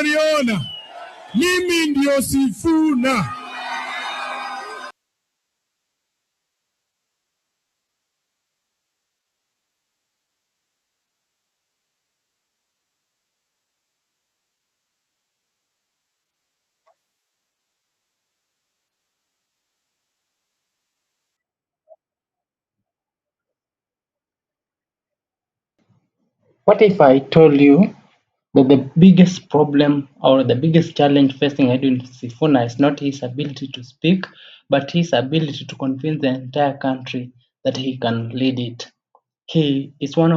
mnaniona, mimi ndio Sifuna. What if I told you that the biggest problem or the biggest challenge facing Edwin Sifuna is not his ability to speak, but his ability to convince the entire country that he can lead it? He is one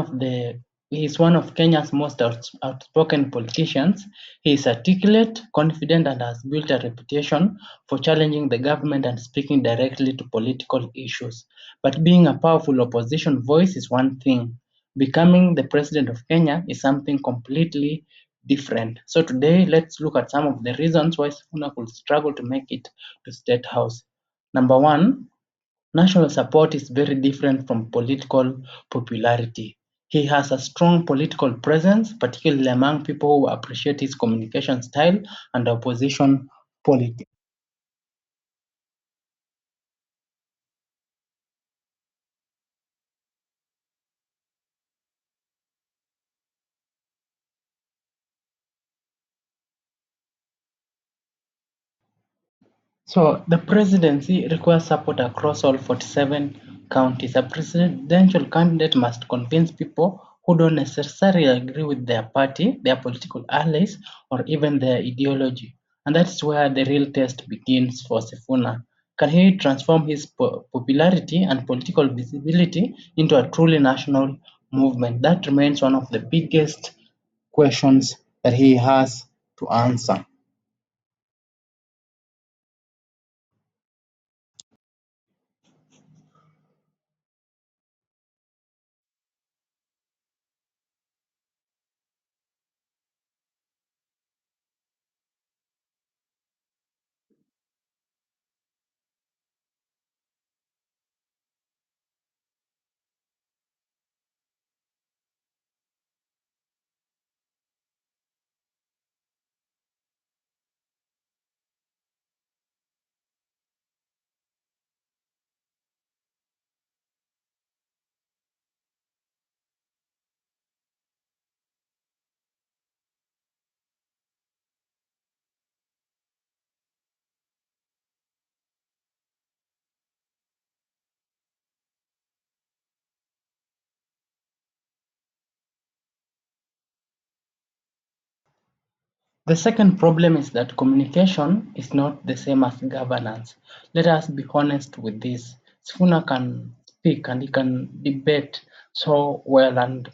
of Kenya's most outspoken politicians. He is articulate, confident, and has built a reputation for challenging the government and speaking directly to political issues. But being a powerful opposition voice is one thing. Becoming the president of Kenya is something completely different. So today, let's look at some of the reasons why Sifuna could struggle to make it to State House. Number one, national support is very different from political popularity. He has a strong political presence, particularly among people who appreciate his communication style and opposition politics. So the presidency requires support across all 47 counties. A presidential candidate must convince people who don't necessarily agree with their party, their political allies, or even their ideology. And that's where the real test begins for Sifuna. Can he transform his popularity and political visibility into a truly national movement? That remains one of the biggest questions that he has to answer. The second problem is that communication is not the same as governance. Let us be honest with this. Sifuna can speak and he can debate so well and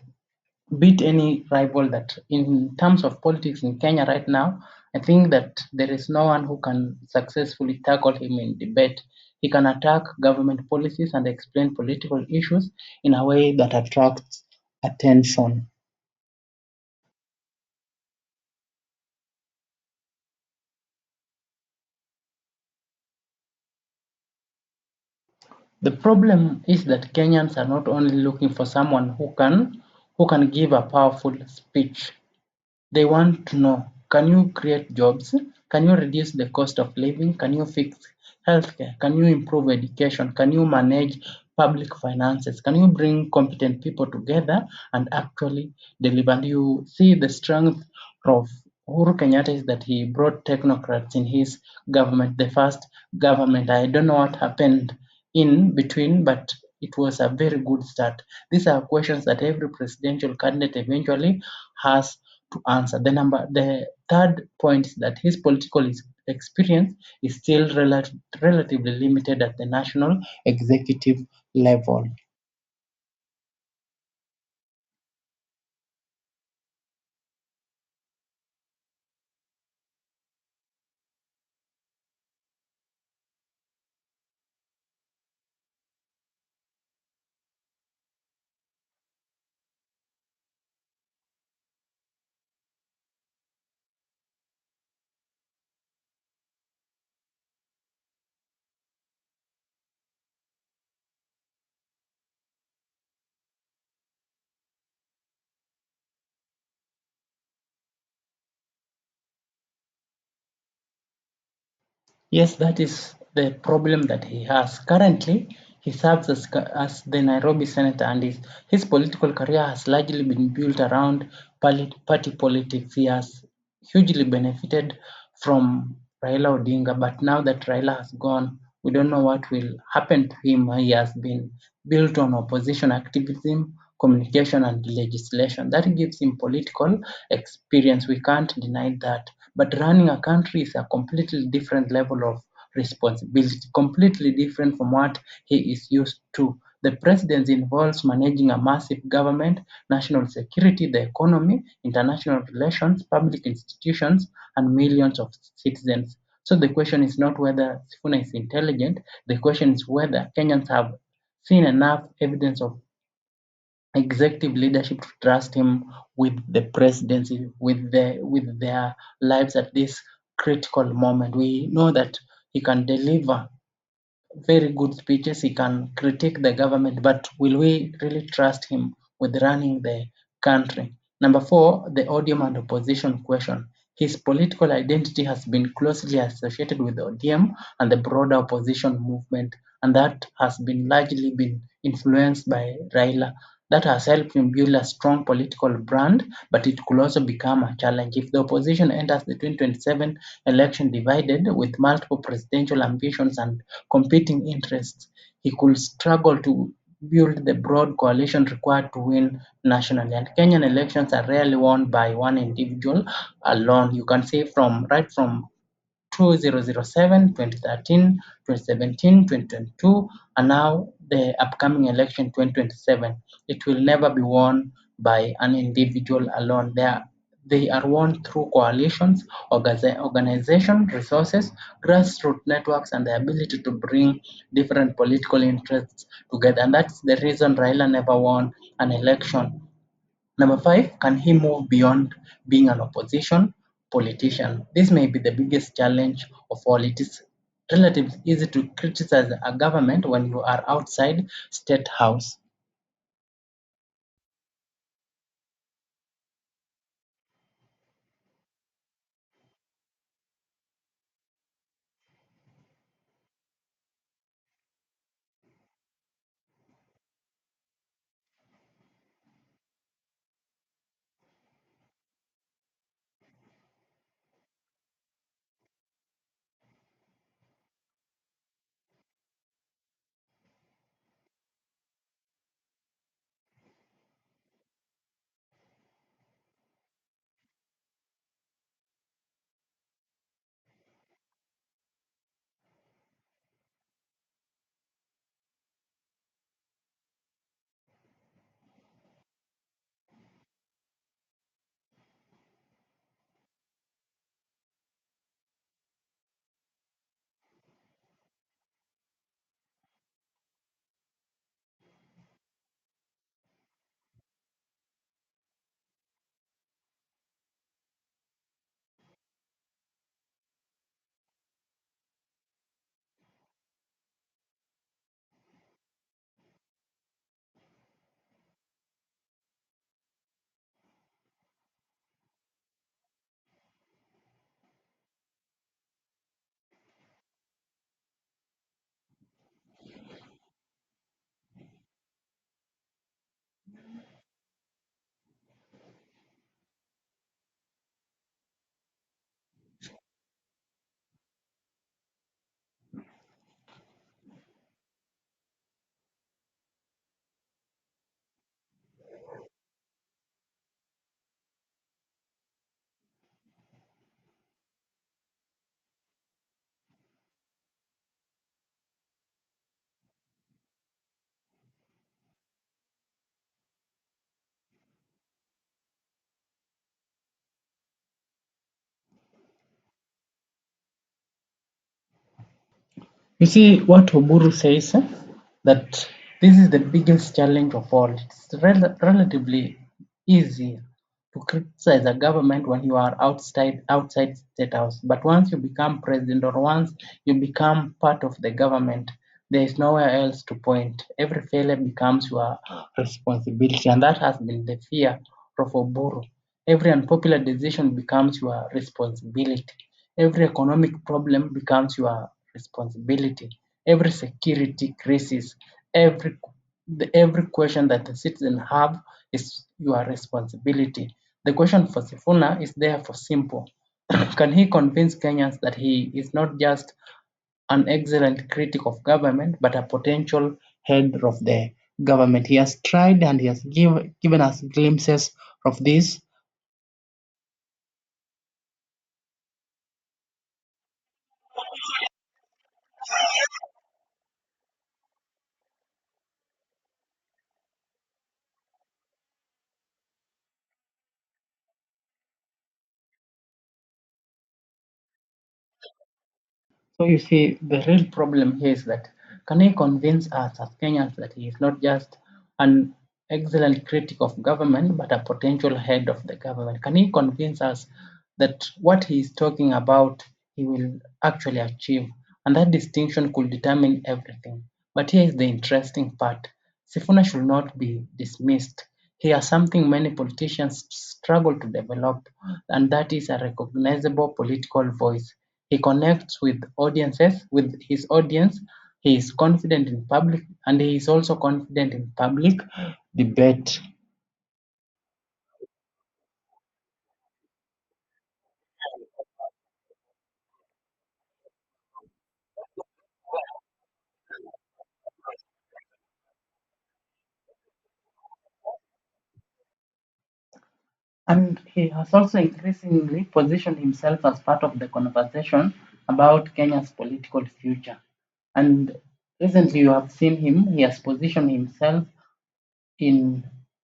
beat any rival. That in terms of politics in Kenya right now, I think that there is no one who can successfully tackle him in debate. He can attack government policies and explain political issues in a way that attracts attention. The problem is that Kenyans are not only looking for someone who can give a powerful speech. They want to know, can you create jobs? Can you reduce the cost of living? Can you fix healthcare? Can you improve education? Can you manage public finances? Can you bring competent people together and actually deliver? You see the strength of Uhuru Kenyatta is that he brought technocrats in his government, the first government. I don't know what happened in between, but it was a very good start. These are questions that every presidential candidate eventually has to answer. The third point is that his political experience is still relatively limited at the national executive level. Yes, that is the problem that he has. Currently, he serves as the Nairobi senator, and his political career has largely been built around party politics. He has hugely benefited from Raila Odinga, but now that Raila has gone, we don't know what will happen to him. He has been built on opposition activism, communication, and legislation. That gives him political experience. We can't deny that. But running a country is a completely different level of responsibility, completely different from what he is used to. The presidency involves managing a massive government, national security, the economy, international relations, public institutions, and millions of citizens. So the question is not whether Sifuna is intelligent, the question is whether Kenyans have seen enough evidence of executive leadership to trust him with the presidency, with their lives at this critical moment. We know that he can deliver very good speeches, he can critique the government, but will we really trust him with running the country? Number four, the odium and opposition question. His political identity has been closely associated with the ODM and the broader opposition movement, and that has been largely been influenced by Raila. That has helped him build a strong political brand, but it could also become a challenge if the opposition enters the 2027 election divided with multiple presidential ambitions and competing interests. He could struggle to build the broad coalition required to win nationally. And Kenyan elections are rarely won by one individual alone. You can say from 2007, 2013, 2017, 2022, and now the upcoming election 2027. It will never be won by an individual alone. They are won through coalitions, organization, resources, grassroots networks, and the ability to bring different political interests together. And that's the reason Raila never won an election. Number five, can he move beyond being an opposition politician? This may be the biggest challenge of all. It is relatively easy to criticize a government when you are outside State House. You see what Oburu says, that this is the biggest challenge of all. It's relatively easy to criticize a government when you are outside State House. But once you become president or once you become part of the government, there is nowhere else to point. Every failure becomes your responsibility, and that has been the fear of Oburu. Every unpopular decision becomes your responsibility. Every economic problem becomes your responsibility. Every security crisis, every every question that the citizen have is your responsibility. The question for Sifuna is therefore simple. Can he convince Kenyans that he is not just an excellent critic of government, but a potential head of the government? He has tried and he has given us glimpses of this. So you see, the real problem here is that can he convince us as Kenyans that he is not just an excellent critic of government, but a potential head of the government? Can he convince us that what he is talking about, he will actually achieve? And that distinction could determine everything. But here is the interesting part. Sifuna should not be dismissed. He has something many politicians struggle to develop, and that is a recognizable political voice. He connects with his audience. He is confident in public, and he is also confident in public debate. And he has also increasingly positioned himself as part of the conversation about Kenya's political future. And recently, you have seen him, he has positioned himself in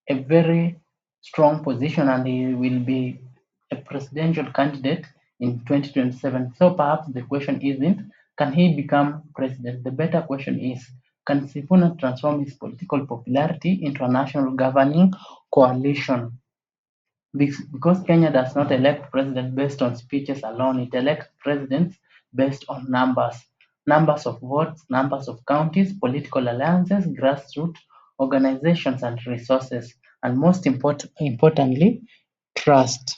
a very strong position, and he will be a presidential candidate in 2027. So perhaps the question isn't, can he become president? The better question is, can Sifuna transform his political popularity into a national governing coalition? Because Kenya does not elect president based on speeches alone, it elects presidents based on numbers of votes, numbers of counties, political alliances, grassroots organizations, and resources, and most importantly, trust.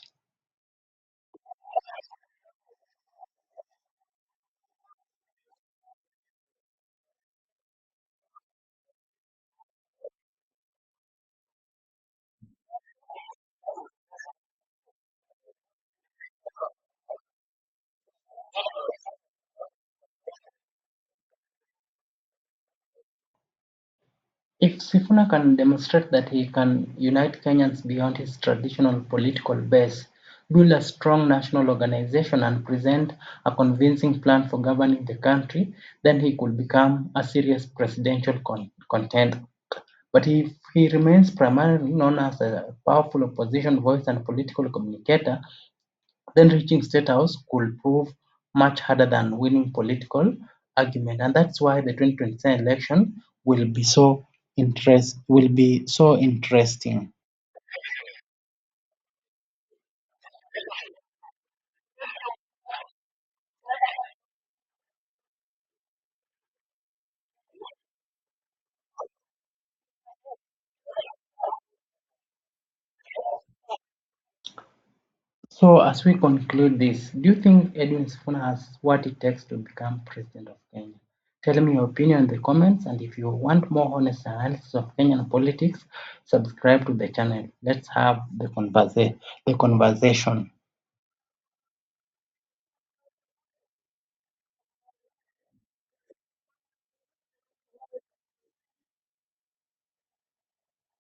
If Sifuna can demonstrate that he can unite Kenyans beyond his traditional political base, build a strong national organization, and present a convincing plan for governing the country, then he could become a serious presidential contender. But if he remains primarily known as a powerful opposition voice and political communicator, then reaching State House could prove much harder than winning political argument. And that's why the 2027 election will be so interesting. So as we conclude this, do you think Edwin Sifuna has what it takes to become president of Kenya? Tell me your opinion in the comments, and if you want more honest analysis of Kenyan politics, subscribe to the channel. Let's have the conversation.